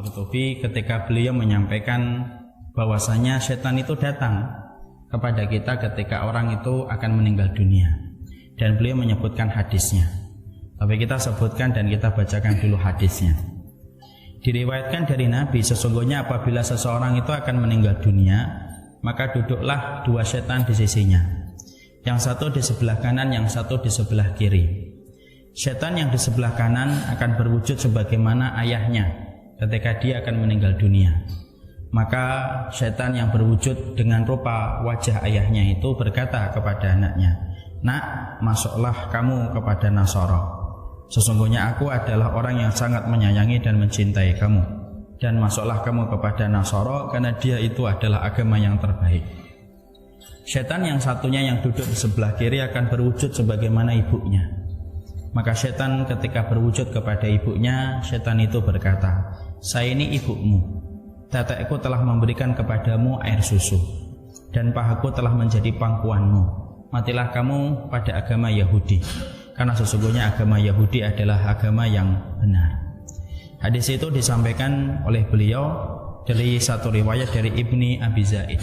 Al-Qurtubi ketika beliau menyampaikan bahwasanya setan itu datang kepada kita ketika orang itu akan meninggal dunia, dan beliau menyebutkan hadisnya. Tapi kita sebutkan dan kita bacakan dulu hadisnya. Diriwayatkan dari Nabi, sesungguhnya apabila seseorang itu akan meninggal dunia, maka duduklah dua setan di sisinya, yang satu di sebelah kanan, yang satu di sebelah kiri. Setan yang di sebelah kanan akan berwujud sebagaimana ayahnya ketika dia akan meninggal dunia. Maka setan yang berwujud dengan rupa wajah ayahnya itu berkata kepada anaknya, "Nak, masuklah kamu kepada Nasara. Sesungguhnya aku adalah orang yang sangat menyayangi dan mencintai kamu. Dan masuklah kamu kepada Nasara karena dia itu adalah agama yang terbaik." Setan yang satunya yang duduk di sebelah kiri akan berwujud sebagaimana ibunya. Maka setan ketika berwujud kepada ibunya, setan itu berkata, "Saya ini ibumu. Tetekku telah memberikan kepadamu air susu, dan pahaku telah menjadi pangkuanmu. Matilah kamu pada agama Yahudi, karena sesungguhnya agama Yahudi adalah agama yang benar." Hadis itu disampaikan oleh beliau dari satu riwayat dari Ibni Abi Zaid.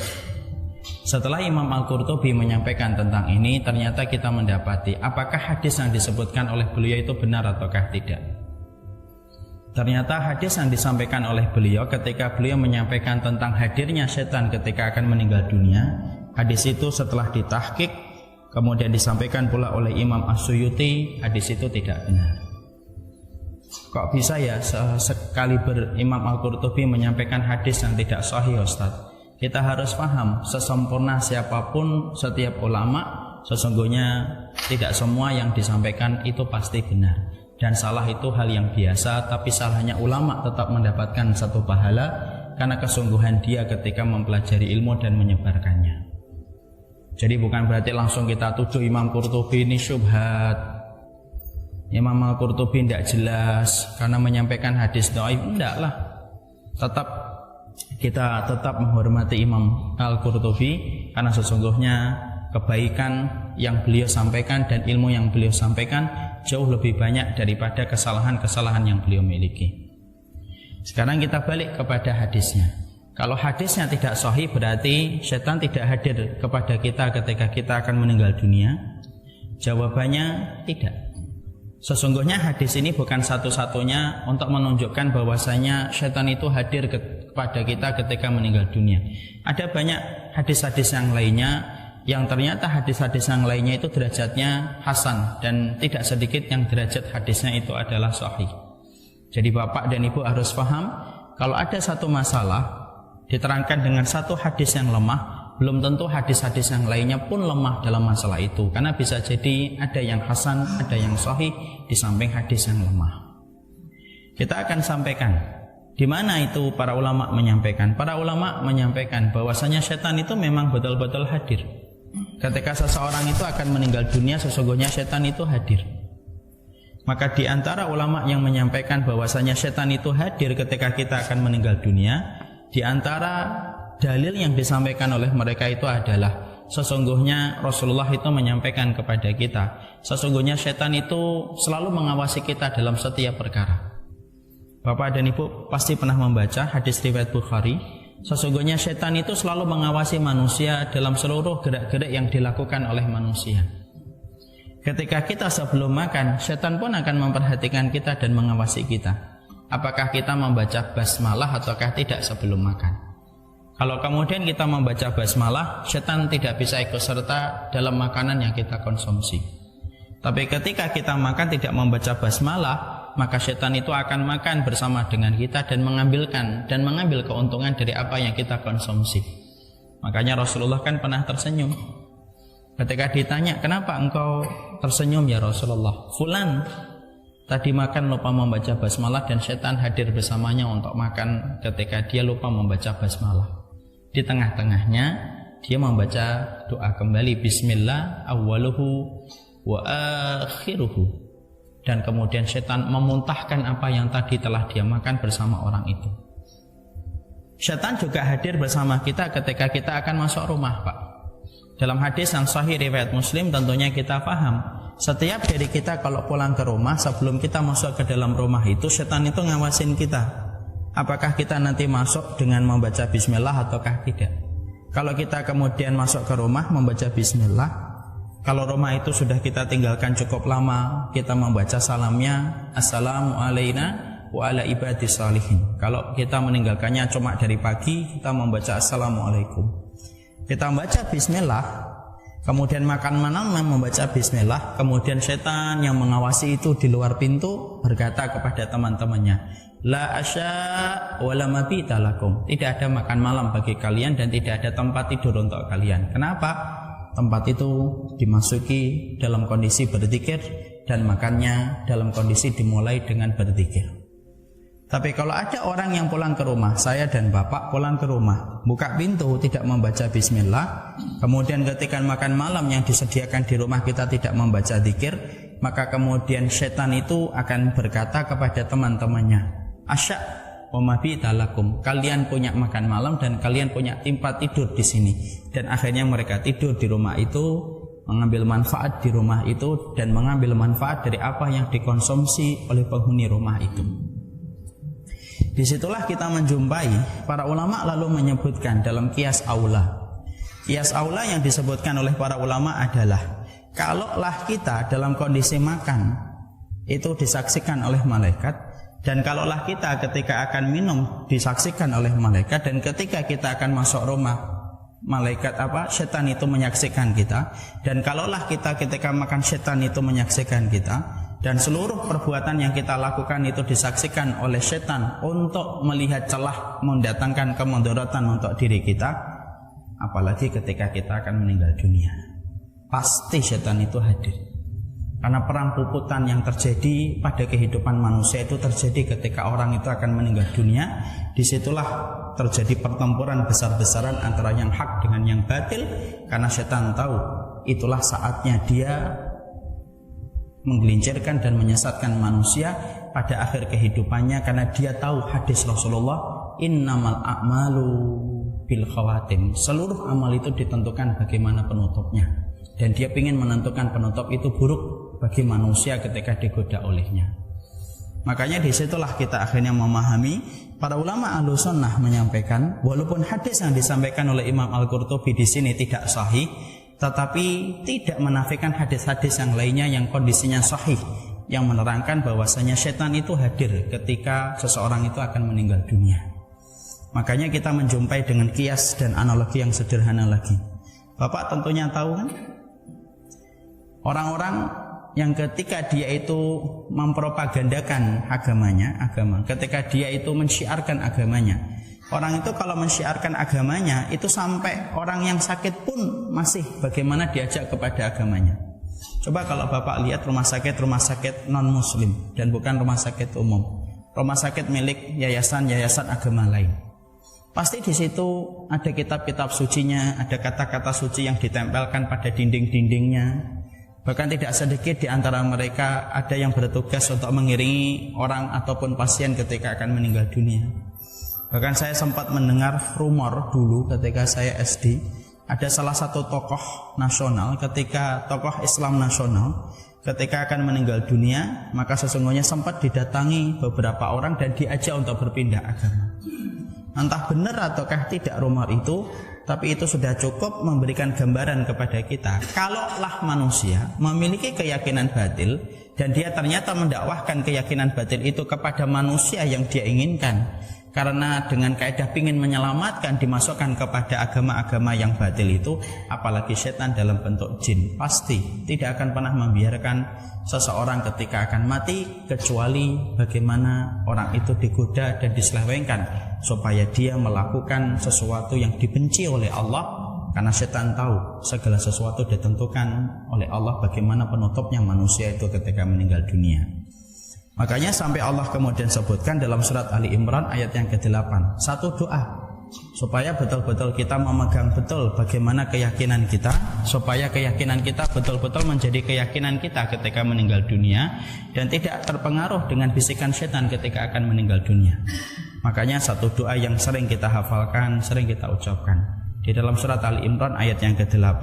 Setelah Imam Al-Qurtubi menyampaikan tentang ini, ternyata kita mendapati apakah hadis yang disebutkan oleh beliau itu benar ataukah tidak. Ternyata hadis yang disampaikan oleh beliau ketika beliau menyampaikan tentang hadirnya setan ketika akan meninggal dunia, hadis itu setelah ditahqiq kemudian disampaikan pula oleh Imam As-Suyuti, hadis itu tidak benar. Kok bisa ya sekali Imam Al-Qurtubi menyampaikan hadis yang tidak sahih, Ustaz? Kita harus paham, sesempurna siapapun setiap ulama, sesungguhnya tidak semua yang disampaikan itu pasti benar. Dan salah itu hal yang biasa, tapi salahnya ulama tetap mendapatkan satu pahala karena kesungguhan dia ketika mempelajari ilmu dan menyebarkannya. Jadi bukan berarti langsung kita tuduh Imam Qurtubi ini syubhat, Imam Al-Qurtubi tidak jelas karena menyampaikan hadis dhaif. Tidak lah, kita tetap menghormati Imam Al-Qurtubi karena sesungguhnya kebaikan yang beliau sampaikan dan ilmu yang beliau sampaikan jauh lebih banyak daripada kesalahan-kesalahan yang beliau miliki. Sekarang kita balik kepada hadisnya. Kalau hadisnya tidak sahih, berarti setan tidak hadir kepada kita ketika kita akan meninggal dunia? Jawabannya tidak. Sesungguhnya hadis ini bukan satu-satunya untuk menunjukkan bahwasanya setan itu hadir kepada kita ketika meninggal dunia. Ada banyak hadis-hadis yang lainnya yang ternyata hadis-hadis yang lainnya itu derajatnya hasan, dan tidak sedikit yang derajat hadisnya itu adalah sahih. Jadi bapak dan ibu harus paham, kalau ada satu masalah diterangkan dengan satu hadis yang lemah, belum tentu hadis-hadis yang lainnya pun lemah dalam masalah itu, karena bisa jadi ada yang hasan, ada yang sahih di samping hadis yang lemah. Kita akan sampaikan di mana itu para ulama menyampaikan. Para ulama menyampaikan bahwasanya setan itu memang betul-betul hadir. Ketika seseorang itu akan meninggal dunia, sesungguhnya setan itu hadir. Maka di antara ulama yang menyampaikan bahwasanya setan itu hadir ketika kita akan meninggal dunia, di antara dalil yang disampaikan oleh mereka itu adalah sesungguhnya Rasulullah itu menyampaikan kepada kita, sesungguhnya setan itu selalu mengawasi kita dalam setiap perkara. Bapak dan Ibu pasti pernah membaca hadis riwayat Bukhari, sesungguhnya setan itu selalu mengawasi manusia dalam seluruh gerak-gerik yang dilakukan oleh manusia. Ketika kita sebelum makan, setan pun akan memperhatikan kita dan mengawasi kita. Apakah kita membaca basmalah ataukah tidak sebelum makan? Kalau kemudian kita membaca basmalah, setan tidak bisa ikut serta dalam makanan yang kita konsumsi. Tapi ketika kita makan tidak membaca basmalah, maka setan itu akan makan bersama dengan kita dan mengambil keuntungan dari apa yang kita konsumsi. Makanya Rasulullah kan pernah tersenyum. Ketika ditanya, "Kenapa engkau tersenyum ya Rasulullah?" "Fulan tadi makan lupa membaca basmalah dan setan hadir bersamanya untuk makan ketika dia lupa membaca basmalah. Di tengah-tengahnya dia membaca doa kembali, Bismillah awwaluhu wa akhiruhu, dan kemudian setan memuntahkan apa yang tadi telah dia makan bersama orang itu. Setan juga hadir bersama kita ketika kita akan masuk rumah, Pak. Dalam hadis yang sahih riwayat Muslim tentunya kita paham, setiap dari kita kalau pulang ke rumah, sebelum kita masuk ke dalam rumah itu setan itu ngawasin kita. apakah kita nanti masuk dengan membaca bismillah ataukah tidak? Kalau kita kemudian masuk ke rumah membaca bismillah, kalau rumah itu sudah kita tinggalkan cukup lama, kita membaca salamnya assalamu alaina wa ala ibadis salihin. Kalau kita meninggalkannya cuma dari pagi, kita membaca assalamualaikum. Kita membaca bismillah, kemudian makan malam membaca bismillah, kemudian setan yang mengawasi itu di luar pintu berkata kepada teman-temannya, la asya wa la mabita lakum. Tidak ada makan malam bagi kalian dan tidak ada tempat tidur untuk kalian. Kenapa? Tempat itu dimasuki dalam kondisi berzikir dan makannya dalam kondisi dimulai dengan berzikir. Tapi kalau ada orang yang pulang ke rumah, saya dan bapak pulang ke rumah, buka pintu tidak membaca bismillah, kemudian ketika makan malam yang disediakan di rumah kita tidak membaca zikir, maka kemudian setan itu akan berkata kepada teman-temannya, asya wa mabita lakum, kalian punya makan malam dan kalian punya tempat tidur di sini. Dan akhirnya mereka tidur di rumah itu, mengambil manfaat di rumah itu dan mengambil manfaat dari apa yang dikonsumsi oleh penghuni rumah itu. Disitulah kita menjumpai para ulama lalu menyebutkan dalam qiyas aula. Qiyas aula yang disebutkan oleh para ulama adalah kalaulah kita dalam kondisi makan itu disaksikan oleh malaikat, dan kalaulah kita ketika akan minum disaksikan oleh malaikat, dan ketika kita akan masuk rumah setan itu menyaksikan kita, dan kalaulah kita ketika makan setan itu menyaksikan kita, dan seluruh perbuatan yang kita lakukan itu disaksikan oleh setan untuk melihat celah mendatangkan kemudaratan untuk diri kita, apalagi ketika kita akan meninggal dunia. Pasti setan itu hadir. Karena perang puputan yang terjadi pada kehidupan manusia itu terjadi ketika orang itu akan meninggal dunia. Disitulah terjadi pertempuran besar-besaran antara yang hak dengan yang batil, karena setan tahu itulah saatnya dia menggelincirkan dan menyesatkan manusia pada akhir kehidupannya, karena dia tahu hadis Rasulullah, innamal a'malu bil khawatim, seluruh amal itu ditentukan bagaimana penutupnya, dan dia ingin menentukan penutup itu buruk bagi manusia ketika digoda olehnya. Makanya disitulah kita akhirnya memahami para ulama Ahlussunnah menyampaikan, walaupun hadis yang disampaikan oleh Imam Al-Qurtubi di sini tidak sahih, tetapi tidak menafikan hadis-hadis yang lainnya yang kondisinya sahih, yang menerangkan bahwasanya setan itu hadir ketika seseorang itu akan meninggal dunia. Makanya kita menjumpai dengan kias dan analogi yang sederhana lagi. Bapak tentunya tahu kan, orang-orang yang ketika dia itu mempropagandakan agama, ketika dia itu mensyiarkan agamanya, orang itu kalau mensyiarkan agamanya itu sampai orang yang sakit pun masih bagaimana diajak kepada agamanya. Coba kalau Bapak lihat rumah sakit non muslim dan bukan rumah sakit umum, rumah sakit milik yayasan-yayasan agama lain, pasti di situ ada kitab-kitab sucinya, ada kata-kata suci yang ditempelkan pada dinding-dindingnya. Bahkan tidak sedikit di antara mereka ada yang bertugas untuk mengiringi orang ataupun pasien ketika akan meninggal dunia. Bahkan saya sempat mendengar rumor dulu ketika saya SD, ada salah satu tokoh nasional, tokoh Islam nasional ketika akan meninggal dunia, maka sesungguhnya sempat didatangi beberapa orang dan diajak untuk berpindah agama. Entah benar ataukah tidak rumor itu, tapi itu sudah cukup memberikan gambaran kepada kita. Kalaulah manusia memiliki keyakinan batil dan dia ternyata mendakwahkan keyakinan batil itu kepada manusia yang dia inginkan, karena dengan kaidah ingin menyelamatkan dimasukkan kepada agama-agama yang batil itu, apalagi setan dalam bentuk jin, pasti tidak akan pernah membiarkan seseorang ketika akan mati kecuali bagaimana orang itu digoda dan diselewengkan supaya dia melakukan sesuatu yang dibenci oleh Allah, karena setan tahu segala sesuatu ditentukan oleh Allah bagaimana penutupnya manusia itu ketika meninggal dunia. Makanya sampai Allah kemudian sebutkan dalam surat Ali Imran ayat yang ke-8, satu doa supaya betul-betul kita memegang betul bagaimana keyakinan kita, supaya keyakinan kita betul-betul menjadi keyakinan kita ketika meninggal dunia dan tidak terpengaruh dengan bisikan setan ketika akan meninggal dunia. Makanya satu doa yang sering kita hafalkan, sering kita ucapkan di dalam surat Ali Imran ayat yang ke-8,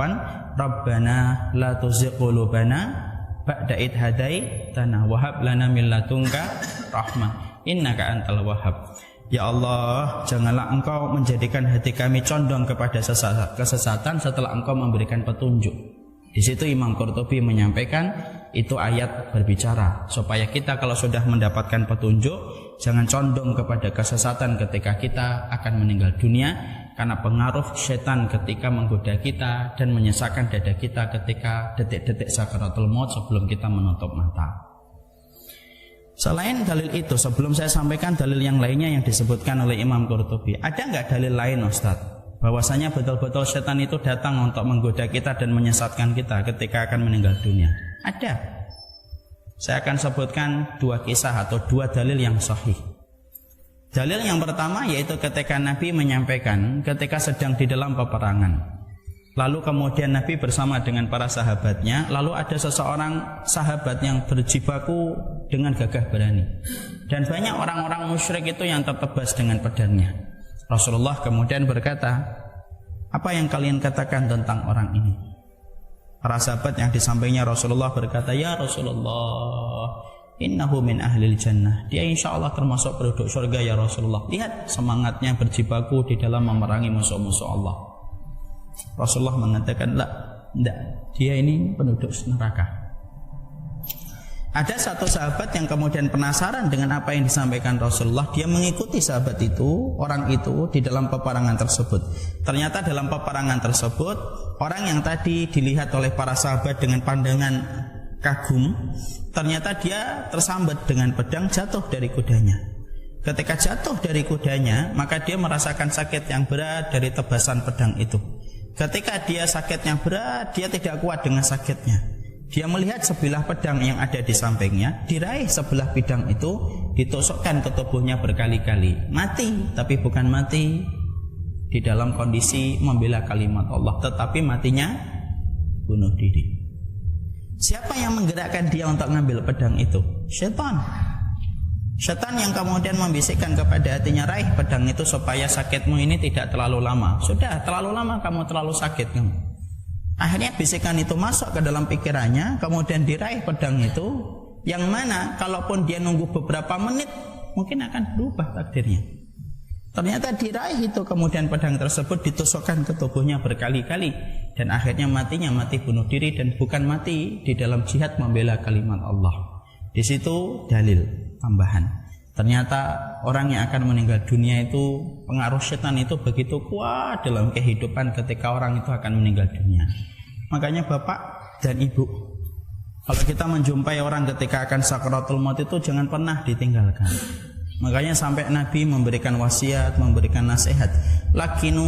Rabbana la tuzigh qulubana ba'da idh hadaitana wa hab lana min ladunka rahmah innaka antal wahhab. Ya Allah, janganlah Engkau menjadikan hati kami condong kepada kesesatan setelah Engkau memberikan petunjuk. Di situ Imam Qurtubi menyampaikan itu ayat berbicara supaya kita kalau sudah mendapatkan petunjuk jangan condong kepada kesesatan ketika kita akan meninggal dunia, karena pengaruh setan ketika menggoda kita dan menyesakkan dada kita ketika detik-detik sakaratul maut sebelum kita menutup mata. Selain dalil itu, sebelum saya sampaikan dalil yang lainnya yang disebutkan oleh Imam Qurtubi, ada nggak dalil lain Ustaz? Bahwasanya betul-betul setan itu datang untuk menggoda kita dan menyesatkan kita ketika akan meninggal dunia. Ada. Saya akan sebutkan 2 kisah atau 2 dalil yang sahih. Dalil yang pertama yaitu ketika Nabi menyampaikan ketika sedang di dalam peperangan. Lalu kemudian Nabi bersama dengan para sahabatnya, lalu ada seseorang sahabat yang berjibaku dengan gagah berani. Dan banyak orang-orang musyrik itu yang tertebas dengan pedangnya. Rasulullah kemudian berkata, apa yang kalian katakan tentang orang ini? Para sahabat yang di sampingnya Rasulullah berkata, ya Rasulullah, innahu min ahlil jannah. Dia insya Allah termasuk penduduk surga ya Rasulullah. Lihat semangatnya berjibaku di dalam memerangi musuh-musuh Allah. Rasulullah mengatakan, tidak, dia ini penduduk neraka. Ada satu sahabat yang kemudian penasaran dengan apa yang disampaikan Rasulullah. Dia mengikuti sahabat itu, orang itu di dalam peperangan tersebut. Ternyata dalam peperangan tersebut, orang yang tadi dilihat oleh para sahabat dengan pandangan kagum, ternyata dia tersambat dengan pedang, jatuh dari kudanya. Ketika jatuh dari kudanya, maka dia merasakan sakit yang berat dari tebasan pedang itu. Ketika dia sakitnya berat, dia tidak kuat dengan sakitnya. Dia melihat sebilah pedang yang ada di sampingnya, diraih sebelah pedang itu, ditusukkan ke tubuhnya berkali-kali. Mati, tapi bukan mati di dalam kondisi membela kalimat Allah, tetapi matinya bunuh diri. Siapa yang menggerakkan dia untuk mengambil pedang itu? Syaitan. Syaitan yang kemudian membisikkan kepada hatinya, raih pedang itu supaya sakitmu ini tidak terlalu lama. Sudah terlalu lama kamu, terlalu sakit kamu. Akhirnya bisikan itu masuk ke dalam pikirannya, kemudian diraih pedang itu, yang mana kalaupun dia nunggu beberapa menit mungkin akan berubah takdirnya. Ternyata diraih itu, kemudian pedang tersebut ditusukkan ke tubuhnya berkali-kali, dan akhirnya matinya mati bunuh diri dan bukan mati di dalam jihad membela kalimat Allah. Di situ dalil tambahan. Ternyata orang yang akan meninggal dunia itu, pengaruh setan itu begitu kuat dalam kehidupan ketika orang itu akan meninggal dunia. Makanya Bapak dan Ibu, kalau kita menjumpai orang ketika akan sakaratul maut itu jangan pernah ditinggalkan. Makanya sampai Nabi memberikan wasiat, memberikan nasihat, lakinu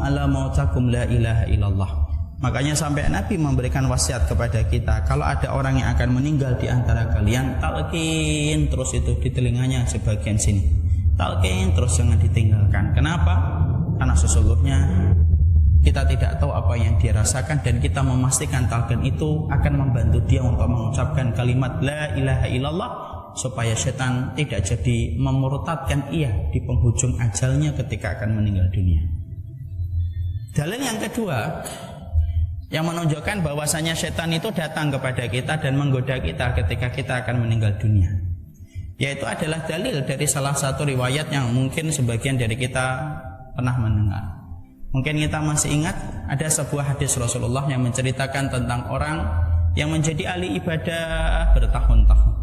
ala mautakum la ilaha illallah. Makanya sampai Nabi memberikan wasiat kepada kita, kalau ada orang yang akan meninggal di antara kalian, talqin terus itu di telinganya sebagian sini. Talqin terus, jangan ditinggalkan. Kenapa? Karena sesungguhnya kita tidak tahu apa yang dia rasakan, dan kita memastikan talqin itu akan membantu dia untuk mengucapkan kalimat la ilaha illallah, supaya setan tidak jadi memurtadkan ia di penghujung ajalnya ketika akan meninggal dunia. Dalil yang kedua yang menunjukkan bahwasanya setan itu datang kepada kita dan menggoda kita ketika kita akan meninggal dunia, yaitu adalah dalil dari salah satu riwayat yang mungkin sebagian dari kita pernah mendengar. Mungkin kita masih ingat ada sebuah hadis Rasulullah yang menceritakan tentang orang yang menjadi ahli ibadah bertahun-tahun,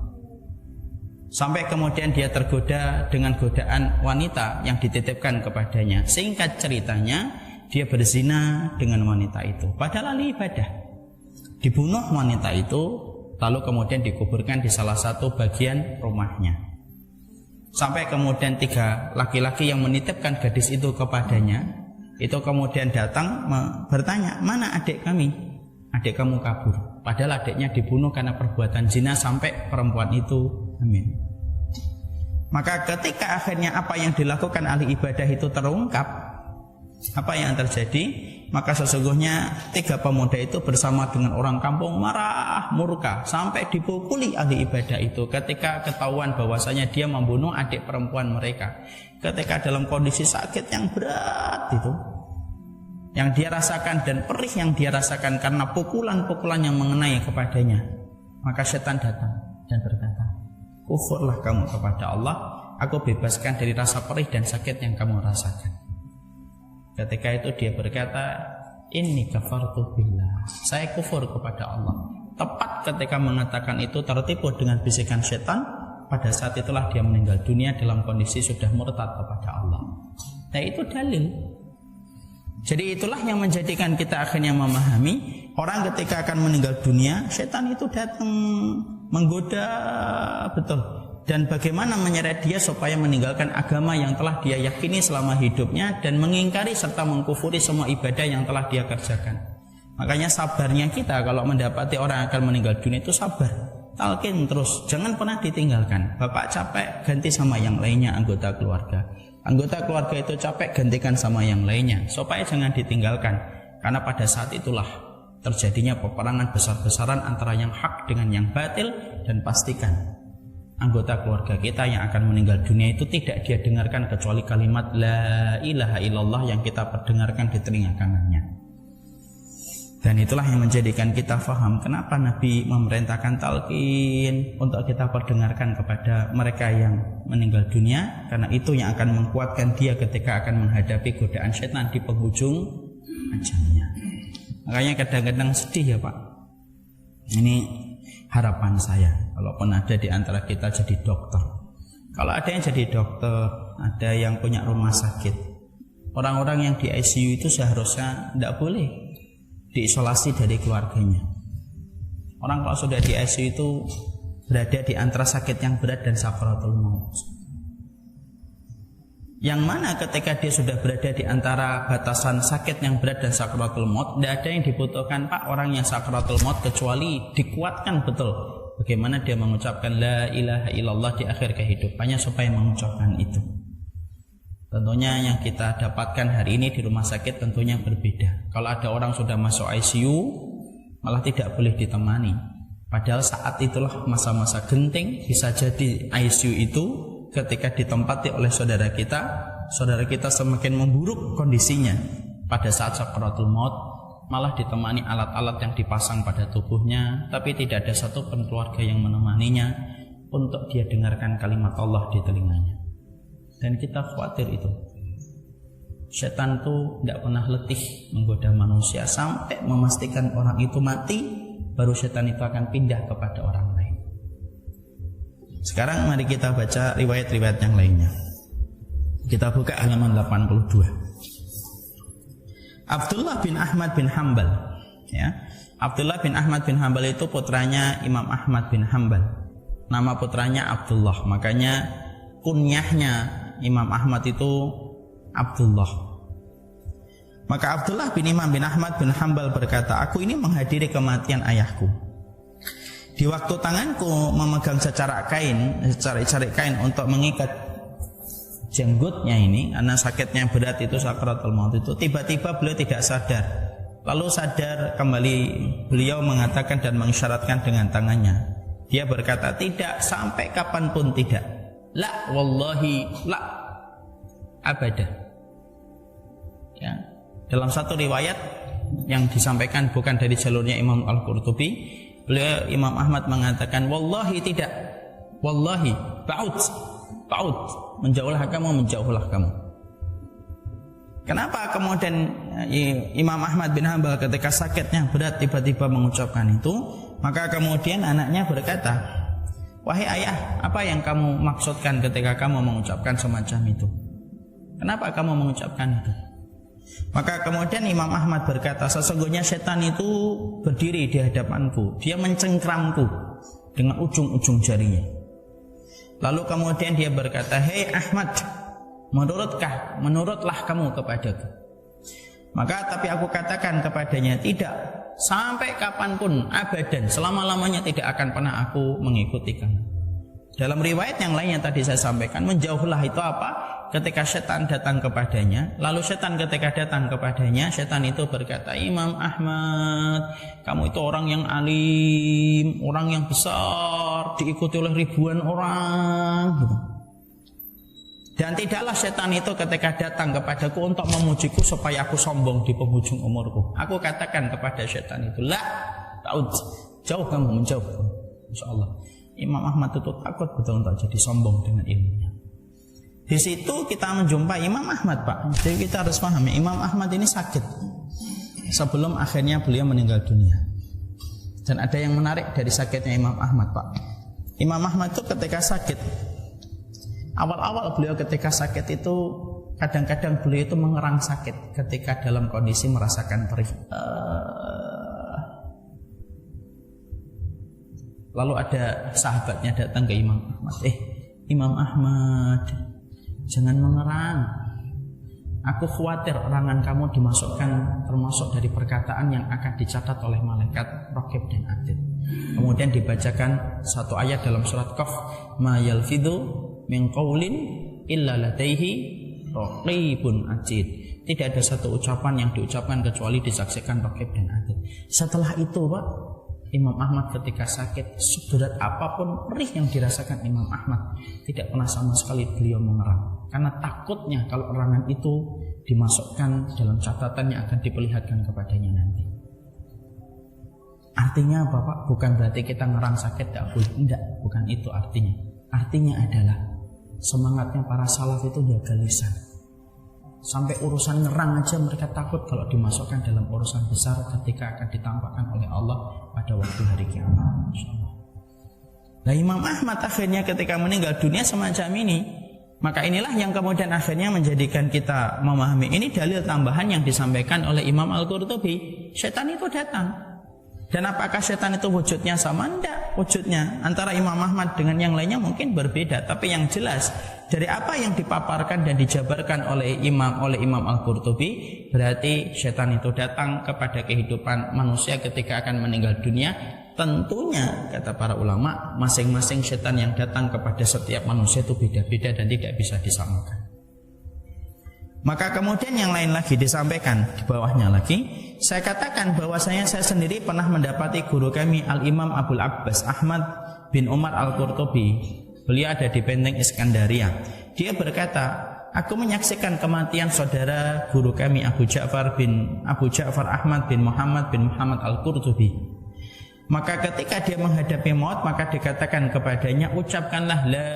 sampai kemudian dia tergoda dengan godaan wanita yang dititipkan kepadanya. Singkat ceritanya, dia berzina dengan wanita itu, padahal ahli ibadah. Dibunuh wanita itu, lalu kemudian dikuburkan di salah satu bagian rumahnya. Sampai kemudian 3 laki-laki yang menitipkan gadis itu kepadanya, itu kemudian datang bertanya, mana adik kami? Adik kamu kabur. Padahal adiknya dibunuh karena perbuatan zina sampai perempuan itu amin. Maka ketika akhirnya apa yang dilakukan ahli ibadah itu terungkap, apa yang terjadi? Maka sesungguhnya 3 pemuda itu bersama dengan orang kampung marah, murka, sampai dipukuli ahli ibadah itu ketika ketahuan bahwasanya dia membunuh adik perempuan mereka. Ketika dalam kondisi sakit yang berat itu, yang dia rasakan dan perih yang dia rasakan karena pukulan-pukulan yang mengenai kepadanya, maka setan datang dan berkata, kufurlah kamu kepada Allah, aku bebaskan dari rasa perih dan sakit yang kamu rasakan. Ketika itu dia berkata, inni kafartu billah, saya kufur kepada Allah. Tepat ketika mengatakan itu tertipu dengan bisikan setan, pada saat itulah dia meninggal dunia dalam kondisi sudah murtad kepada Allah. Nah itu dalil. Jadi itulah yang menjadikan kita akhirnya memahami orang ketika akan meninggal dunia, setan itu datang menggoda betul. Dan bagaimana menyeret dia supaya meninggalkan agama yang telah dia yakini selama hidupnya dan mengingkari serta mengkufuri semua ibadah yang telah dia kerjakan. Makanya sabarnya kita kalau mendapati orang akan meninggal dunia itu sabar, talqin terus, jangan pernah ditinggalkan. Bapak capek, ganti sama yang lainnya anggota keluarga. Anggota keluarga itu capek, gantikan sama yang lainnya, supaya jangan ditinggalkan. Karena pada saat itulah terjadinya peperangan besar-besaran antara yang hak dengan yang batil, dan pastikan anggota keluarga kita yang akan meninggal dunia itu tidak dia dengarkan kecuali kalimat la ilaha illallah yang kita perdengarkan di telinga kanannya. Dan itulah yang menjadikan kita faham kenapa Nabi memerintahkan talqin untuk kita perdengarkan kepada mereka yang meninggal dunia, karena itu yang akan menguatkan dia ketika akan menghadapi godaan setan di penghujung ajalnya. Makanya kadang-kadang sedih ya Pak. Ini harapan saya, kalaupun ada di antara kita jadi dokter. Kalau ada yang jadi dokter, ada yang punya rumah sakit, orang-orang yang di ICU itu seharusnya tidak boleh diisolasi dari keluarganya. Orang kalau sudah di ICU itu berada di antara sakit yang berat dan sakaratul maut. Yang mana ketika dia sudah berada di antara batasan sakit yang berat dan sakaratul maut, tidak ada yang dibutuhkan Pak orang yang sakaratul maut kecuali dikuatkan betul bagaimana dia mengucapkan la ilaha illallah di akhir kehidupannya supaya mengucapkan itu. Tentunya yang kita dapatkan hari ini di rumah sakit tentunya berbeda. Kalau ada orang sudah masuk ICU malah tidak boleh ditemani. Padahal saat itulah masa-masa genting, bisa jadi ICU itu ketika ditempati oleh saudara kita semakin memburuk kondisinya. Pada saat sakaratul maut malah ditemani alat-alat yang dipasang pada tubuhnya, tapi tidak ada satupun keluarga yang menemaninya untuk dia dengarkan kalimat Allah di telinganya. Dan kita khawatir itu. Setan itu tidak pernah letih menggoda manusia sampai memastikan orang itu mati, baru setan itu akan pindah kepada orang lain. Sekarang mari kita baca riwayat-riwayat yang lainnya. Kita buka halaman 82. Abdullah bin Ahmad bin Hanbal, ya. Abdullah bin Ahmad bin Hanbal itu putranya Imam Ahmad bin Hanbal. Nama putranya Abdullah, makanya kunyahnya Imam Ahmad itu Abdullah. Maka Abdullah bin Imam bin Ahmad bin Hanbal berkata, aku ini menghadiri kematian ayahku. Di waktu tanganku memegang secarik kain untuk mengikat jenggotnya ini, karena sakitnya berat itu sakaratul maut itu, tiba-tiba beliau tidak sadar. Lalu sadar kembali, beliau mengatakan dan mengisyaratkan dengan tangannya. Dia berkata, tidak, sampai kapanpun tidak. La wallahi la abada. Ya. Dalam satu riwayat yang disampaikan bukan dari jalurnya Imam Al-Qurtubi, beliau Imam Ahmad mengatakan wallahi tidak. Wallahi ba'ud. Menjauhlah kamu. Kenapa kemudian Imam Ahmad bin Hanbal ketika sakitnya berat tiba-tiba mengucapkan itu? Maka kemudian anaknya berkata, wahai ayah, apa yang kamu maksudkan ketika kamu mengucapkan semacam itu? Kenapa kamu mengucapkan itu? Maka kemudian Imam Ahmad berkata, sesungguhnya setan itu berdiri di hadapanku, dia mencengkramku dengan ujung-ujung jarinya. Lalu kemudian dia berkata, hei Ahmad, menurutlah kamu kepadaku. Maka tapi aku katakan kepadanya, tidak, sampai kapanpun, abadan, selama-lamanya tidak akan pernah aku mengikuti kamu. Dalam riwayat yang lain yang tadi saya sampaikan, menjauhlah itu apa? Ketika setan datang kepadanya, lalu setan ketika datang kepadanya, setan itu berkata, Imam Ahmad, kamu itu orang yang alim, orang yang besar, diikuti oleh ribuan orang, gitu. Dan tidaklah setan itu ketika datang kepadaku untuk memujiku supaya aku sombong di penghujung umurku. Aku katakan kepada setan itu, la, ta'ud, jauh kamu, menjauh. Insya Allah Imam Ahmad itu takut betul untuk jadi sombong dengan ilmunya. Di situ kita menjumpai Imam Ahmad, Pak. Jadi kita harus pahami, Imam Ahmad ini sakit sebelum akhirnya beliau meninggal dunia. Dan ada yang menarik dari sakitnya Imam Ahmad, Pak. Imam Ahmad itu ketika sakit, awal-awal beliau ketika sakit itu kadang-kadang beliau itu mengerang sakit ketika dalam kondisi merasakan perih. Lalu ada sahabatnya datang ke Imam Ahmad. Imam Ahmad, jangan mengerang. Aku khawatir orangan kamu dimasukkan termasuk dari perkataan yang akan dicatat oleh malaikat Raqib dan Atid. Kemudian dibacakan satu ayat dalam surat Qaf, ma yalfidhu min qaulin illa ladaihi raqibun atid. Tidak ada satu ucapan yang diucapkan kecuali disaksikan Raqib dan Atid. Setelah itu, Pak, Imam Ahmad ketika sakit, seberat apapun perih yang dirasakan Imam Ahmad, tidak pernah sama sekali beliau mengerang. Karena takutnya kalau erangan itu dimasukkan dalam catatan yang akan diperlihatkan kepadanya nanti. Artinya apa, Pak? Bukan berarti kita ngerang sakit tak boleh. Tidak, bukan itu artinya. Artinya adalah semangatnya para salaf itu jaga lisan. Sampai urusan ngerang aja mereka takut kalau dimasukkan dalam urusan besar ketika akan ditampakkan oleh Allah pada waktu hari kiamat. Nah, Imam Ahmad akhirnya ketika meninggal dunia semacam ini, maka inilah yang kemudian akhirnya menjadikan kita memahami ini dalil tambahan yang disampaikan oleh Imam Al-Qurtubi. Setan itu datang. Dan apakah setan itu wujudnya sama? Tidak. Wujudnya antara Imam Ahmad dengan yang lainnya mungkin berbeda. Tapi yang jelas dari apa yang dipaparkan dan dijabarkan oleh Imam Al-Qurtubi, berarti setan itu datang kepada kehidupan manusia ketika akan meninggal dunia. Tentunya kata para ulama, masing-masing setan yang datang kepada setiap manusia itu beda-beda dan tidak bisa disamakan. Maka kemudian yang lain lagi disampaikan di bawahnya lagi, saya katakan bahwasanya saya sendiri pernah mendapati guru kami Al-Imam Abul Abbas Ahmad bin Umar Al-Qurtubi. Beliau ada di Benteng Iskandaria. Dia berkata, aku menyaksikan kematian saudara guru kami Abu Ja'far Ahmad bin Muhammad Al-Qurtubi. Maka ketika dia menghadapi maut, maka dikatakan kepadanya, ucapkanlah la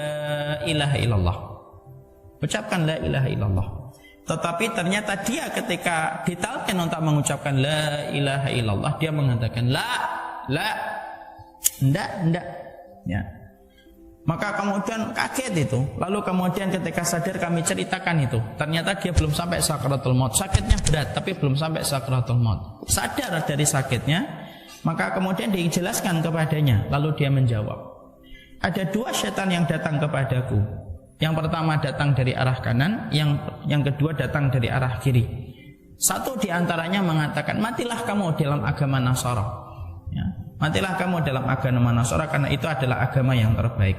ilaha illallah. Ucapkan la ilaha illallah. Tetapi ternyata dia ketika ditalkin untuk mengucapkan la ilaha illallah, dia mengatakan enggak. Ya. Maka kemudian kaget itu. Lalu kemudian ketika sadar kami ceritakan itu. Ternyata dia belum sampai sakaratul maut. Sakitnya berat tapi belum sampai sakaratul maut. Sadar dari sakitnya, maka kemudian dijelaskan kepadanya. Lalu dia menjawab, ada dua setan yang datang kepadaku. Yang pertama datang dari arah kanan, yang kedua datang dari arah kiri. Satu di antaranya mengatakan, matilah kamu dalam agama Nasara. Ya, matilah kamu dalam agama Nasara karena itu adalah agama yang terbaik.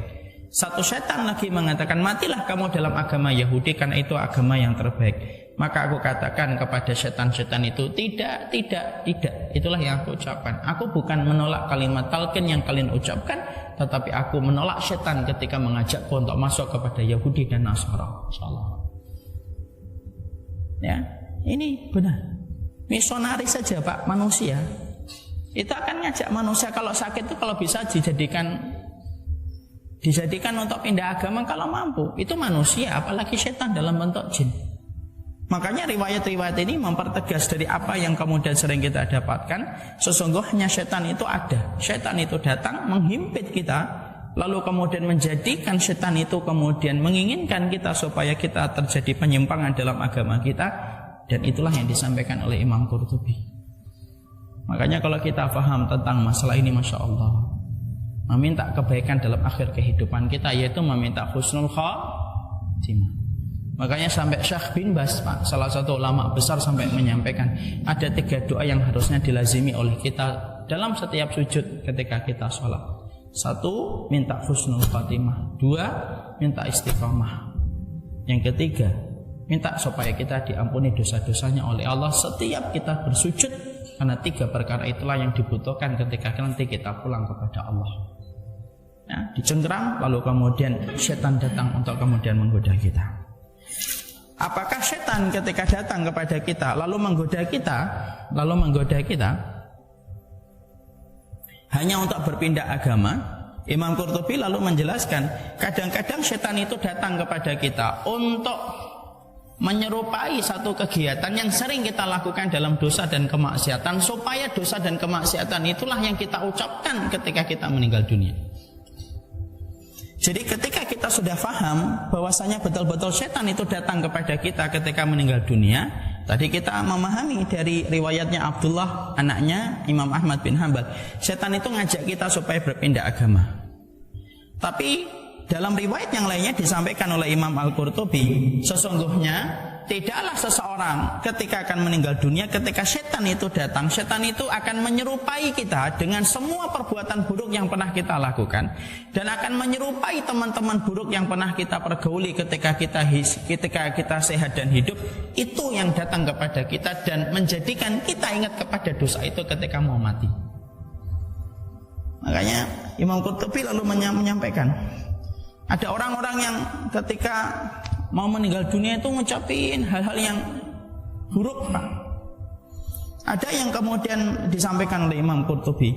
Satu setan lagi mengatakan, matilah kamu dalam agama Yahudi karena itu agama yang terbaik. Maka aku katakan kepada setan-setan itu, tidak. Itulah yang aku ucapkan. Aku bukan menolak kalimat talqin yang kalian ucapkan, tetapi aku menolak setan ketika mengajakku untuk masuk kepada Yahudi dan Nasara. Insyaallah. Ya, ini benar. Misionaris saja, Pak, manusia. Itu akan ngajak manusia kalau sakit itu kalau bisa dijadikan untuk pindah agama kalau mampu. Itu manusia, apalagi setan dalam bentuk jin. Makanya riwayat-riwayat ini mempertegas dari apa yang kemudian sering kita dapatkan. Sesungguhnya setan itu ada. Setan itu datang menghimpit kita, lalu kemudian menjadikan setan itu kemudian menginginkan kita supaya kita terjadi penyimpangan dalam agama kita. Dan itulah yang disampaikan oleh Imam Qurtubi. Makanya kalau kita paham tentang masalah ini, Masya Allah, meminta kebaikan dalam akhir kehidupan kita, yaitu meminta husnul khatimah. Makanya sampai Syekh bin Baz, Pak, salah satu ulama besar, sampai menyampaikan ada 3 doa yang harusnya dilazimi oleh kita dalam setiap sujud ketika kita sholat. 1, minta husnul khatimah. 2, minta istiqamah. Yang ketiga, minta supaya kita diampuni dosa-dosanya oleh Allah setiap kita bersujud. Karena 3 perkara itulah yang dibutuhkan ketika nanti kita pulang kepada Allah. Ya, dicengkeram, lalu kemudian setan datang untuk kemudian menggoda kita. Apakah setan ketika datang kepada kita lalu menggoda kita hanya untuk berpindah agama? Imam Qurtubi lalu menjelaskan, kadang-kadang setan itu datang kepada kita untuk menyerupai satu kegiatan yang sering kita lakukan dalam dosa dan kemaksiatan, supaya dosa dan kemaksiatan itulah yang kita ucapkan ketika kita meninggal dunia. Jadi ketika kita sudah paham bahwasanya betul-betul setan itu datang kepada kita ketika meninggal dunia, tadi kita memahami dari riwayatnya Abdullah, anaknya Imam Ahmad bin Hanbal, setan itu ngajak kita supaya berpindah agama. Tapi dalam riwayat yang lainnya disampaikan oleh Imam Al-Qurtubi, sesungguhnya tidaklah seseorang ketika akan meninggal dunia, ketika setan itu datang, setan itu akan menyerupai kita dengan semua perbuatan buruk yang pernah kita lakukan, dan akan menyerupai teman-teman buruk yang pernah kita pergauli ketika kita sehat dan hidup. Itu yang datang kepada kita dan menjadikan kita ingat kepada dosa itu ketika mau mati. Makanya Imam Qurtubi lalu menyampaikan, ada orang-orang yang ketika mau meninggal dunia itu ngucapin hal-hal yang buruk, Pak. Ada yang kemudian disampaikan oleh Imam Qurtubi,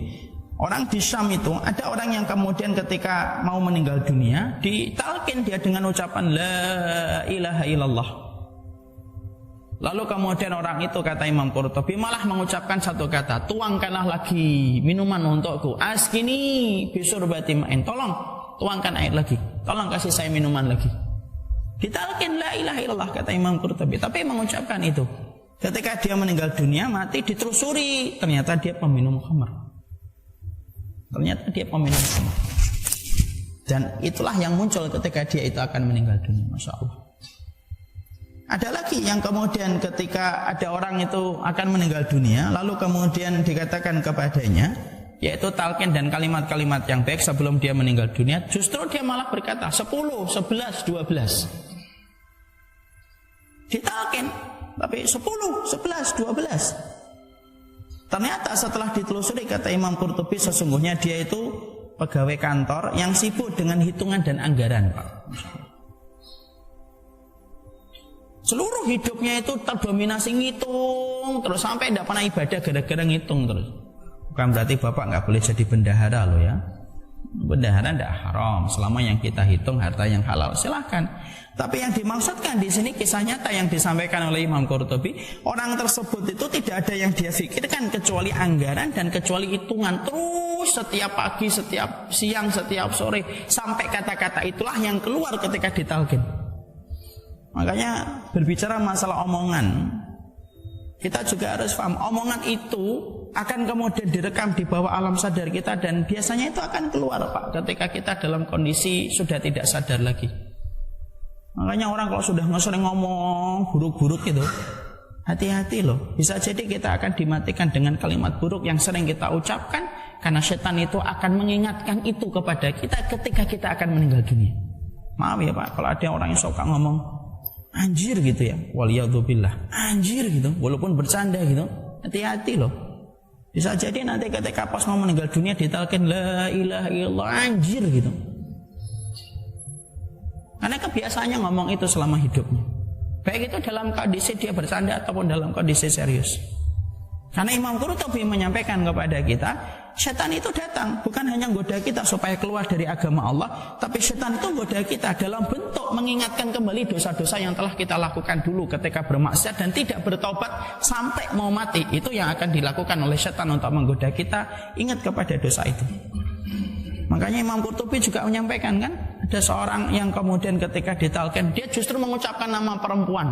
orang di Syam itu ada orang yang kemudian ketika mau meninggal dunia ditalkin dia dengan ucapan la ilaha illallah. Lalu kemudian orang itu, kata Imam Qurtubi, malah mengucapkan satu kata, tuangkanlah lagi minuman untukku, askini bisurbati ma'in, tolong tuangkan air lagi, tolong kasih saya minuman lagi. Ditalkin la ilaha illallah, kata Imam Qurtubi, tapi mengucapkan itu. Ketika dia meninggal dunia, mati, ditelusuri, ternyata dia peminum khamr. Dan itulah yang muncul ketika dia itu akan meninggal dunia. Masya Allah. Ada lagi yang kemudian ketika ada orang itu akan meninggal dunia, lalu kemudian dikatakan kepadanya, yaitu talqin dan kalimat-kalimat yang baik sebelum dia meninggal dunia, justru dia malah berkata 10, 11, 12. Ditalqin, tapi 10, 11, 12. Ternyata setelah ditelusuri, kata Imam Qurtubi, sesungguhnya dia itu pegawai kantor yang sibuk dengan hitungan dan anggaran, Pak. Seluruh hidupnya itu terdominasi ngitung terus, sampai tidak pernah ibadah gara-gara ngitung terus. Bukan berarti bapak nggak boleh jadi bendahara loh ya. Bendahara tidak haram selama yang kita hitung harta yang halal, silahkan. Tapi yang dimaksudkan di sini kisah nyata yang disampaikan oleh Imam Qurtubi, orang tersebut itu tidak ada yang dia pikirkan kecuali anggaran dan kecuali hitungan, terus setiap pagi, setiap siang, setiap sore, sampai kata-kata itulah yang keluar ketika ditalqin. Makanya berbicara masalah omongan, kita juga harus paham omongan itu akan kemudian direkam di bawah alam sadar kita, dan biasanya itu akan keluar, Pak, ketika kita dalam kondisi sudah tidak sadar lagi. Makanya orang kalau sudah sering ngomong buruk-buruk gitu, hati-hati loh, bisa jadi kita akan dimatikan dengan kalimat buruk yang sering kita ucapkan, karena setan itu akan mengingatkan itu kepada kita ketika kita akan meninggal dunia. Maaf ya Pak, kalau ada orang yang suka ngomong anjir gitu ya, waliyadzubillah, anjir gitu, walaupun bercanda gitu, hati-hati loh. Bisa jadi nanti ketika pas mau meninggal dunia ditalkin la ilaha illallah, anjir gitu. Karena kebiasaannya ngomong itu selama hidupnya, baik itu dalam kondisi dia bercanda ataupun dalam kondisi serius. Karena Imam Qurtubi menyampaikan kepada kita, setan itu datang bukan hanya menggoda kita supaya keluar dari agama Allah, tapi setan itu menggoda kita dalam bentuk mengingatkan kembali dosa-dosa yang telah kita lakukan dulu ketika bermaksiat dan tidak bertobat sampai mau mati. Itu yang akan dilakukan oleh setan untuk menggoda kita ingat kepada dosa itu. Makanya Imam Qurtubi juga menyampaikan, kan, ada seorang yang kemudian ketika ditalqin dia justru mengucapkan nama perempuan.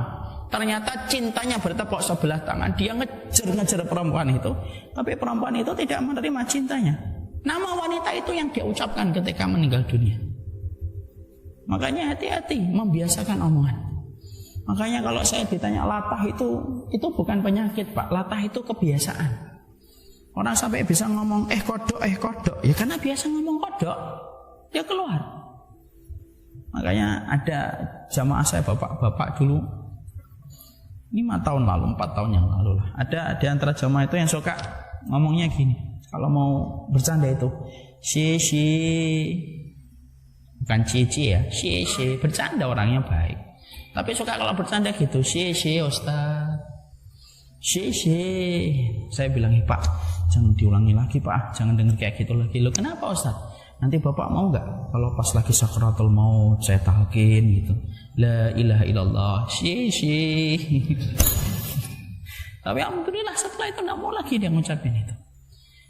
Ternyata cintanya bertepuk sebelah tangan, dia ngejar perempuan itu, tapi perempuan itu tidak menerima cintanya. Nama wanita itu yang dia ucapkan ketika meninggal dunia. Makanya hati-hati membiasakan omongan. Makanya kalau saya ditanya latah itu bukan penyakit, Pak. Latah itu kebiasaan. Orang sampai bisa ngomong kodok, ya karena biasa ngomong kodok, dia keluar. Makanya ada jamaah saya bapak-bapak dulu, 5 tahun lalu, 4 tahun yang lalu lah, ada di antara jamaah itu yang suka ngomongnya gini, kalau mau bercanda itu si bukan cici ya, si bercanda, orangnya baik, tapi suka kalau bercanda gitu, si Ustaz, si. Saya bilang, Pak, jangan diulangi lagi Pak, jangan dengar kayak gitu lagi. Loh kenapa Ustaz? nanti bapak mau nggak kalau pas lagi sakaratul maut saya talqin gitu, la ilaha illallah syi. Tapi alhamdulillah setelah itu nggak mau lagi dia ngucapin itu.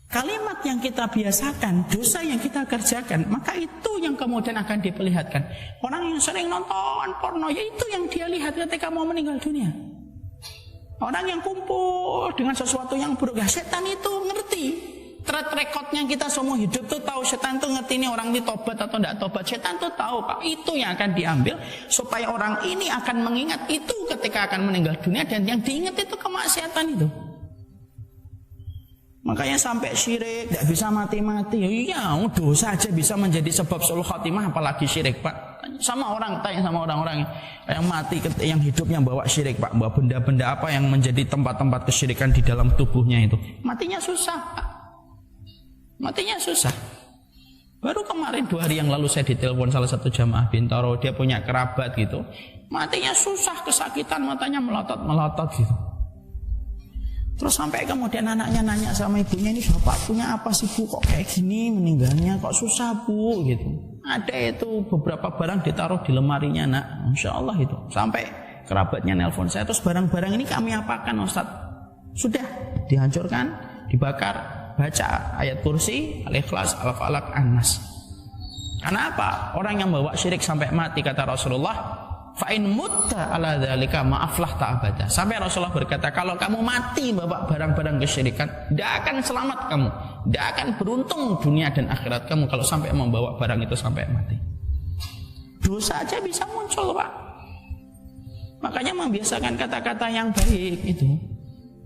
Kalimat yang kita biasakan, dosa yang kita kerjakan, maka itu yang kemudian akan diperlihatkan. Orang yang sering nonton porno, ya itu yang dia lihat ketika mau meninggal dunia. Orang yang kumpul dengan sesuatu yang buruk, ya setan itu ngerti. Track recordnya kita semua hidup tuh tahu, setan tuh ngerti ini orang ini tobat atau tidak tobat. Setan tuh tahu Pak, itu yang akan diambil supaya orang ini akan mengingat itu ketika akan meninggal dunia, dan yang diingat itu kemaksiatan itu. Makanya sampai syirik, tidak bisa mati-mati. Ya, dosa aja bisa menjadi sebab sulh khatimah, apalagi syirik Pak. Sama orang, tanya sama orang-orang yang mati, yang hidupnya bawa syirik Pak, bawa benda-benda apa yang menjadi tempat-tempat kesyirikan di dalam tubuhnya itu. Matinya susah Pak. Matinya susah. Baru kemarin 2 hari yang lalu saya ditelepon salah satu jamaah Bintaro, dia punya kerabat gitu. Matinya susah, kesakitan, matanya melotot-melotot gitu. Terus sampai kemudian anaknya nanya sama ibunya, ini bapak punya apa sih Bu, kok kayak gini meninggalnya, kok susah Bu gitu. Ada itu beberapa barang ditaruh di lemarinya nak, Masya Allah itu. Sampai kerabatnya nelpon saya, terus barang-barang ini kami apakan Ustaz? Sudah dihancurkan, dibakar, baca ayat kursi, Al-Ikhlas, Al-Falaq, An-Nas. Karena apa? Orang yang bawa syirik sampai mati, kata Rasulullah, fa'in mutta ala dzalika ma'aflah ta'abada. Sampai Rasulullah berkata, kalau kamu mati bawa barang-barang kesyirikan, tidak akan selamat kamu, tidak akan beruntung dunia dan akhirat kamu kalau sampai membawa barang itu sampai mati. Dosa aja bisa muncul Pak. Makanya membiasakan kata-kata yang baik itu,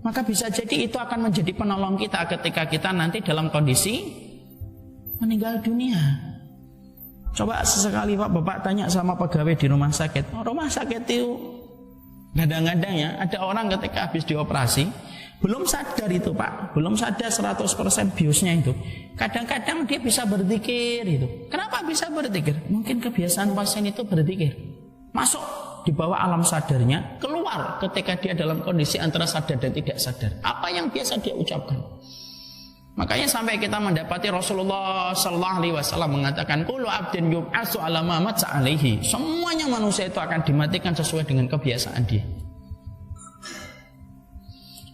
maka bisa jadi itu akan menjadi penolong kita ketika kita nanti dalam kondisi meninggal dunia. Coba sesekali Pak, Bapak tanya sama pegawai di rumah sakit. Rumah sakit itu kadang-kadang ya, ada orang ketika habis dioperasi belum sadar itu Pak, belum sadar 100% biusnya itu. Kadang-kadang dia bisa berzikir itu. Kenapa bisa berzikir? Mungkin kebiasaan pasien itu berzikir. Masuk di bawah alam sadarnya, keluar ketika dia dalam kondisi antara sadar dan tidak sadar. Apa yang biasa dia ucapkan? Makanya sampai kita mendapati Rasulullah sallallahu alaihi wasallam mengatakan, kullu abdin yub'atsu ala ma mata alaihi. Semuanya manusia itu akan dimatikan sesuai dengan kebiasaan dia.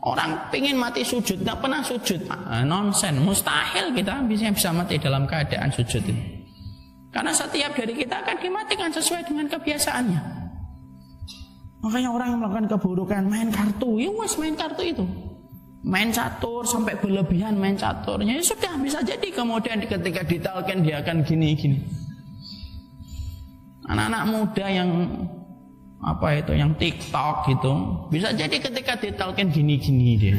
Orang pengen mati sujud, nggak pernah sujud, nonsen, mustahil kita bisa mati dalam keadaan sujud ini. Karena setiap dari kita akan dimatikan sesuai dengan kebiasaannya. Makanya orang yang melakukan keburukan, main kartu, ya wes main kartu itu. Main catur sampai berlebihan main caturnya, ya sudah bisa jadi kemudian ketika ditalkin dia akan gini-gini. Anak-anak muda yang apa itu, yang TikTok gitu, bisa jadi ketika ditalkin gini-gini dia.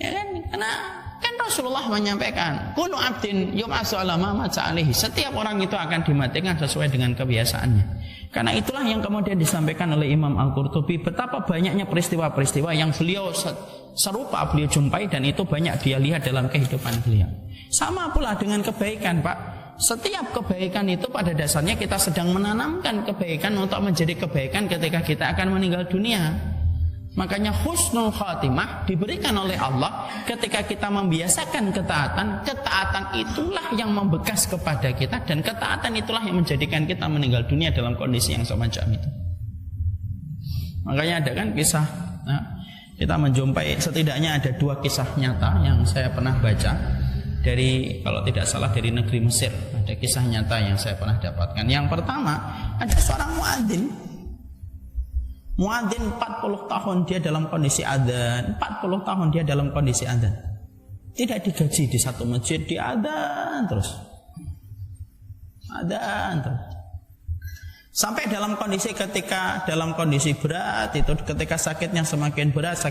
Ya kan, karena kan Rasulullah menyampaikan, kullu abdin yub'atsu ala ma mata alaihi. Setiap orang itu akan dimatikan sesuai dengan kebiasaannya. Karena itulah yang kemudian disampaikan oleh Imam Al-Qurtubi, betapa banyaknya peristiwa-peristiwa yang beliau serupa beliau jumpai dan itu banyak dia lihat dalam kehidupan beliau. Sama pula dengan kebaikan Pak. Setiap kebaikan itu pada dasarnya kita sedang menanamkan kebaikan untuk menjadi kebaikan ketika kita akan meninggal dunia. Makanya husnul khatimah diberikan oleh Allah ketika kita membiasakan ketaatan. Ketaatan itulah yang membekas kepada kita, dan ketaatan itulah yang menjadikan kita meninggal dunia dalam kondisi yang semacam itu. Makanya ada kan kisah, kita menjumpai setidaknya ada 2 kisah nyata yang saya pernah baca dari, kalau tidak salah dari negeri Mesir. Ada kisah nyata yang saya pernah dapatkan. Yang pertama, ada seorang muadzin 40 tahun dia dalam kondisi adzan, 40 tahun dia dalam kondisi adzan. Tidak digaji di satu masjid, dia adzan terus. Adzan terus. Sampai dalam kondisi berat itu, ketika sakitnya semakin berat,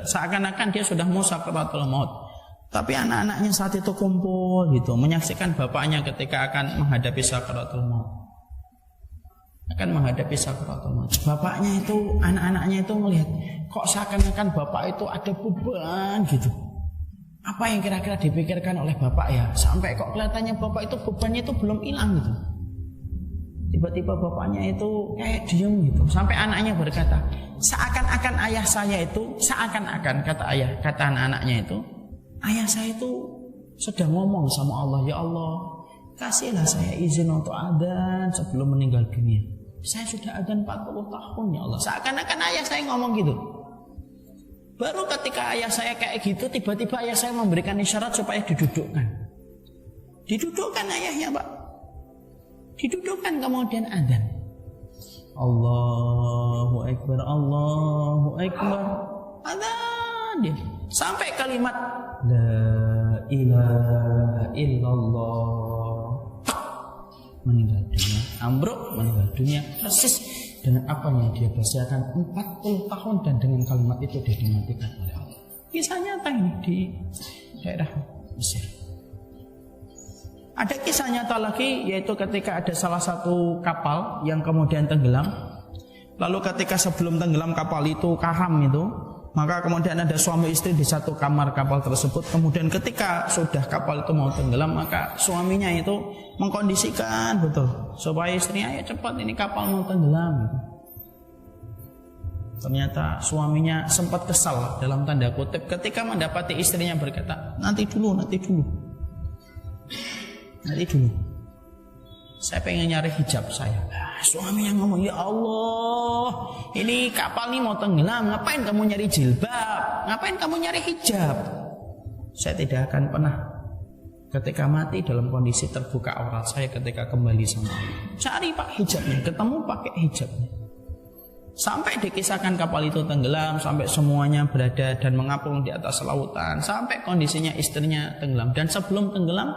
seakan-akan dia sudah mau sakaratul maut. Tapi anak-anaknya saat itu kumpul gitu, menyaksikan bapaknya ketika akan menghadapi sakaratul maut. Bapaknya itu, anak-anaknya itu melihat, kok seakan-akan bapak itu ada beban gitu. Apa yang kira-kira dipikirkan oleh bapak ya, sampai kok kelihatannya bapak itu bebannya itu belum hilang gitu. Tiba-tiba bapaknya itu kayak diem gitu. Sampai anaknya berkata, seakan-akan ayah saya itu, kata anak-anaknya itu, ayah saya itu sedang ngomong sama Allah, ya Allah, kasihlah saya izin untuk adzan sebelum meninggal dunia. Saya sudah adzan 40 tahun ya Allah. Seakan-akan ayah saya ngomong gitu. Baru ketika ayah saya kayak gitu, tiba-tiba ayah saya memberikan isyarat supaya didudukkan. Didudukkan ayahnya, Pak. Didudukkan, kemudian adzan. Allahu Akbar, Allahu Akbar. Adzan dia. Sampai kalimat La ilaha illallah. Meninggal dunia. Ambruk, meninggal dunia. Persis dengan apa yang dia persiakan 40 tahun, dan dengan kalimat itu dia dimatikan oleh Allah. Kisah nyata ini di daerah Mesir. Ada kisah nyata lagi, yaitu ketika ada salah satu kapal yang kemudian tenggelam. Lalu ketika sebelum tenggelam kapal itu karam itu, maka kemudian ada suami istri di satu kamar kapal tersebut. Kemudian ketika sudah kapal itu mau tenggelam, maka suaminya itu mengkondisikan betul supaya istrinya, ayo cepat ini kapal mau tenggelam gitu. Ternyata suaminya sempat kesal dalam tanda kutip ketika mendapati istrinya berkata, nanti dulu, saya pengen nyari hijab saya. Suaminya ngomong, ya Allah, ini kapal ini mau tenggelam, ngapain kamu nyari jilbab, ngapain kamu nyari hijab? Saya tidak akan pernah ketika mati dalam kondisi terbuka aurat saya ketika kembali sama Allah. Cari Pak hijabnya, ketemu pakai hijabnya. Sampai dikisahkan kapal itu tenggelam, sampai semuanya berada dan mengapung di atas lautan, sampai kondisinya istrinya tenggelam. Dan sebelum tenggelam,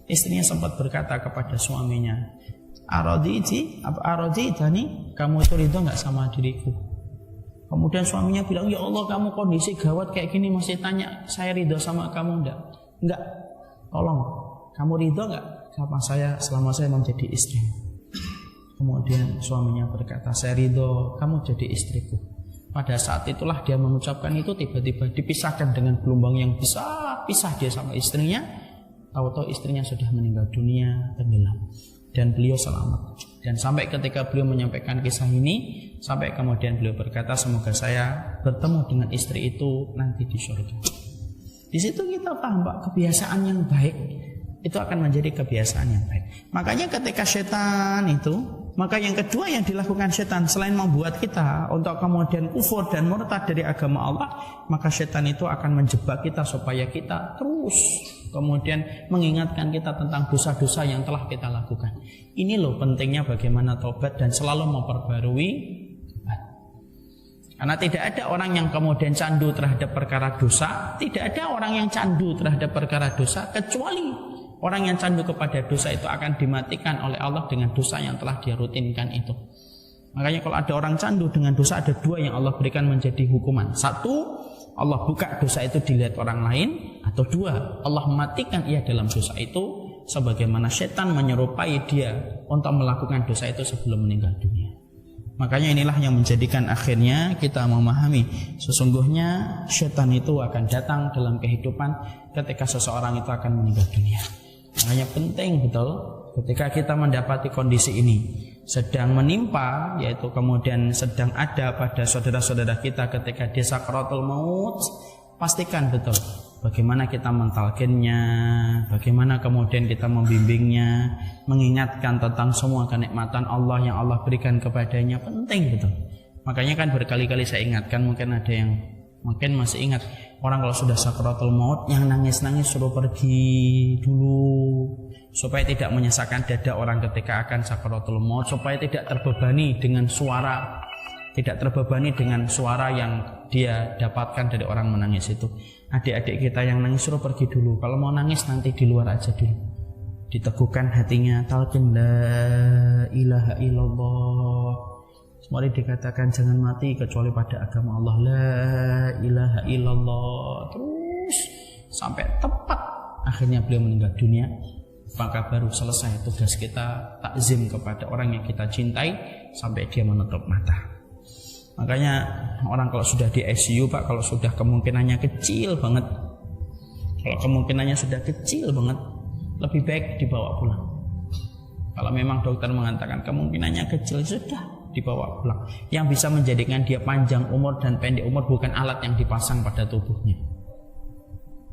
istrinya sempat berkata kepada suaminya, Araditani, kamu itu ridho nggak sama diriku? Kemudian suaminya bilang, ya Allah, kamu kondisi gawat kayak gini masih tanya saya ridho sama kamu enggak? Enggak. Tolong, kamu ridho nggak sama saya selama saya menjadi istri? Kemudian suaminya berkata, saya ridho kamu jadi istriku. Pada saat itulah dia mengucapkan itu, tiba-tiba dipisahkan dengan gelombang yang besar, pisah dia sama istrinya. Tahu-tahu istrinya sudah meninggal dunia, tenggelam, dan beliau selamat. Dan sampai ketika beliau menyampaikan kisah ini, sampai kemudian beliau berkata, semoga saya bertemu dengan istri itu nanti di surga. Di situ kita paham, Pak, kebiasaan yang baik itu akan menjadi kebiasaan yang baik. Makanya ketika setan itu, maka yang kedua yang dilakukan setan selain membuat kita untuk kemudian kufur dan murtad dari agama Allah, maka setan itu akan menjebak kita supaya kita terus kemudian mengingatkan kita tentang dosa-dosa yang telah kita lakukan. Ini loh pentingnya bagaimana taubat dan selalu memperbarui taubat. Karena tidak ada orang yang kemudian candu terhadap perkara dosa, tidak ada orang yang candu terhadap perkara dosa, kecuali orang yang candu kepada dosa itu akan dimatikan oleh Allah dengan dosa yang telah dia rutinkan itu. Makanya kalau ada orang candu dengan dosa, ada dua yang Allah berikan menjadi hukuman. Satu, Allah buka dosa itu dilihat orang lain. Atau dua, Allah mematikan ia dalam dosa itu, sebagaimana setan menyerupai dia untuk melakukan dosa itu sebelum meninggal dunia. Makanya inilah yang menjadikan akhirnya kita memahami sesungguhnya setan itu akan datang dalam kehidupan ketika seseorang itu akan meninggal dunia. Makanya penting betul ketika kita mendapati kondisi ini sedang menimpa, yaitu kemudian sedang ada pada saudara-saudara kita ketika dia sakaratul maut, pastikan betul bagaimana kita mentalkinnya, bagaimana kemudian kita membimbingnya, mengingatkan tentang semua kenikmatan Allah yang Allah berikan kepadanya, penting betul. Makanya kan berkali-kali saya ingatkan, mungkin ada yang mungkin masih ingat, orang kalau sudah sakaratul maut yang nangis-nangis suruh pergi dulu, supaya tidak menyesakkan dada orang ketika akan sakaratul maut, supaya tidak terbebani dengan suara, tidak terbebani dengan suara yang dia dapatkan dari orang menangis itu. Adik-adik kita yang nangis suruh pergi dulu, kalau mau nangis nanti di luar aja dulu. Diteguhkan hatinya, talqin la ilaha illallah. Mari dikatakan jangan mati kecuali pada agama Allah, la ilaha illallah. Terus sampai tepat akhirnya beliau meninggal dunia, maka baru selesai tugas kita takzim kepada orang yang kita cintai sampai dia menutup mata. Makanya orang kalau sudah di ICU, Pak, kalau sudah kemungkinannya kecil banget, kalau kemungkinannya sudah kecil banget, lebih baik dibawa pulang. Kalau memang dokter mengatakan kemungkinannya kecil, sudah dibawa pulang. Yang bisa menjadikan dia panjang umur dan pendek umur bukan alat yang dipasang pada tubuhnya.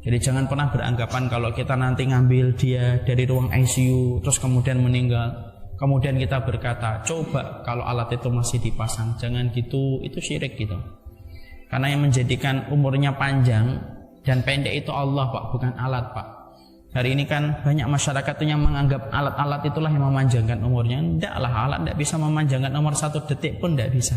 Jadi jangan pernah beranggapan kalau kita nanti ngambil dia dari ruang ICU terus kemudian meninggal, kemudian kita berkata, coba kalau alat itu masih dipasang. Jangan gitu, itu syirik gitu. Karena yang menjadikan umurnya panjang dan pendek itu Allah, Pak, bukan alat, Pak. Hari ini kan banyak masyarakat yang menganggap alat-alat itulah yang memanjangkan umurnya. Tidaklah, alat tidak bisa memanjangkan umur 1 detik pun tidak bisa.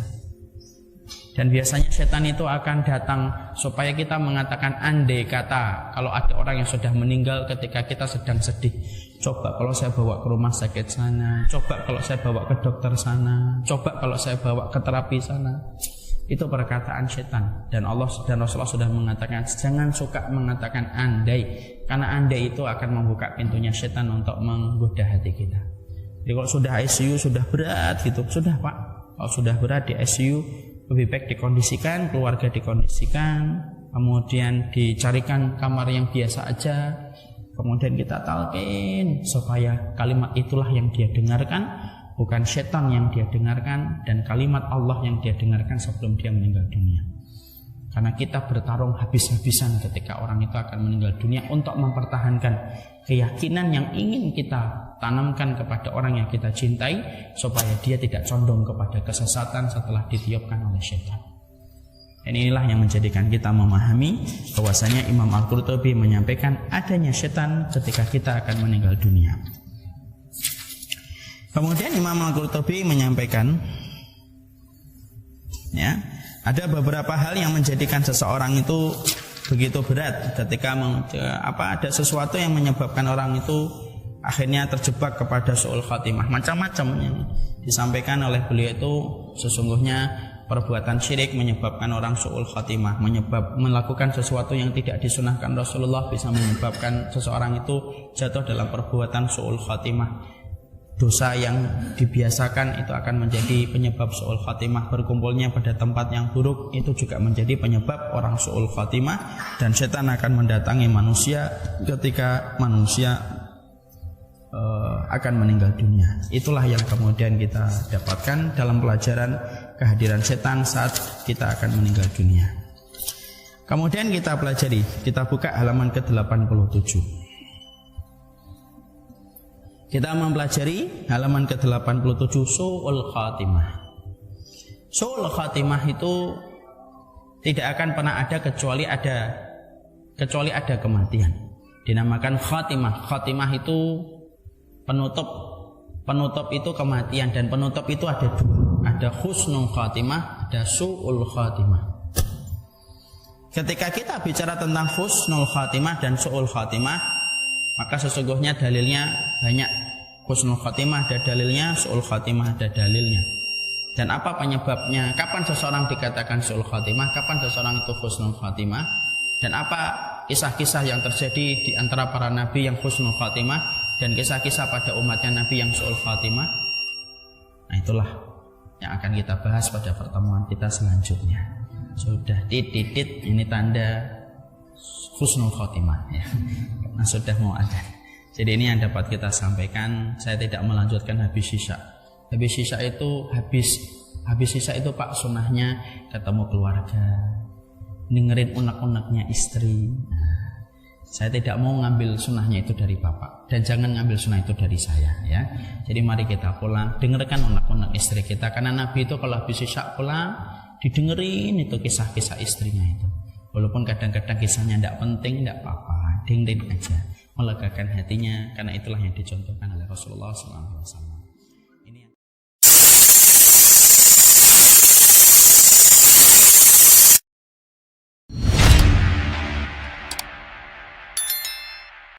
Dan biasanya setan itu akan datang supaya kita mengatakan andai kata kalau ada orang yang sudah meninggal ketika kita sedang sedih. Coba kalau saya bawa ke rumah sakit sana, coba kalau saya bawa ke dokter sana, coba kalau saya bawa ke terapi sana. Itu perkataan setan. Dan Allah dan Rasulullah sudah mengatakan jangan suka mengatakan andai, karena andai itu akan membuka pintunya setan untuk menggoda hati kita. Jadi kalau sudah ICU sudah berat gitu, sudah Pak. Kalau sudah berat di ICU lebih baik dikondisikan, keluarga dikondisikan, kemudian dicarikan kamar yang biasa aja, kemudian kita talqin supaya kalimat itulah yang dia dengarkan, bukan setan yang dia dengarkan, dan kalimat Allah yang dia dengarkan sebelum dia meninggal dunia. Karena kita bertarung habis-habisan ketika orang itu akan meninggal dunia untuk mempertahankan keyakinan yang ingin kita tanamkan kepada orang yang kita cintai supaya dia tidak condong kepada kesesatan setelah ditiupkan oleh syaitan. Dan inilah yang menjadikan kita memahami bahwasanya Imam Al-Qurtubi menyampaikan adanya syaitan ketika kita akan meninggal dunia. Kemudian Imam Al-Qurtubi menyampaikan, ya, ada beberapa hal yang menjadikan seseorang itu begitu berat ketika ada sesuatu yang menyebabkan orang itu akhirnya terjebak kepada su'ul khatimah. Macam-macam yang disampaikan oleh beliau itu sesungguhnya perbuatan syirik menyebabkan orang su'ul khatimah, melakukan sesuatu yang tidak disunahkan Rasulullah bisa menyebabkan seseorang itu jatuh dalam perbuatan su'ul khatimah. Dosa yang dibiasakan itu akan menjadi penyebab su'ul khatimah. Berkumpulnya pada tempat yang buruk itu juga menjadi penyebab orang su'ul khatimah. Dan setan akan mendatangi manusia ketika manusia akan meninggal dunia. Itulah yang kemudian kita dapatkan dalam pelajaran kehadiran setan saat kita akan meninggal dunia. Kemudian kita pelajari, kita buka halaman ke-87. Kita mempelajari halaman ke-87 su'ul khatimah. Su'ul khatimah itu tidak akan pernah ada kecuali ada kematian. Dinamakan khatimah. Khatimah itu penutup. Penutup itu kematian, dan penutup itu ada dua. Ada husnul khatimah, ada su'ul khatimah. Ketika kita bicara tentang husnul khatimah dan su'ul khatimah, maka sesungguhnya dalilnya banyak. Husnul khatimah ada dalilnya, su'ul khatimah ada dalilnya. Dan apa penyebabnya? Kapan seseorang dikatakan su'ul khatimah? Kapan seseorang itu husnul khatimah? Dan apa kisah-kisah yang terjadi di antara para nabi yang husnul khatimah dan kisah-kisah pada umatnya nabi yang su'ul khatimah? Nah, itulah yang akan kita bahas pada pertemuan kita selanjutnya. Sudah titit ini tanda husnul khatimah ya. Nah, sudah mau ada. Jadi ini yang dapat kita sampaikan. Saya tidak melanjutkan habis sisa. Habis sisa itu itu Pak, sunahnya ketemu keluarga, dengerin unek-uneknya istri. Nah, saya tidak mau ngambil sunahnya itu dari Bapak, dan jangan ngambil sunah itu dari saya ya. Jadi mari kita pulang, dengarkan unek-unek istri kita, karena Nabi itu kalau habis sisa pulang didengerin itu kisah-kisah istrinya itu. Walaupun kadang-kadang kisahnya tidak penting, tidak apa-apa, dengerin aja, melegakan hatinya, karena itulah yang dicontohkan oleh Rasulullah SAW.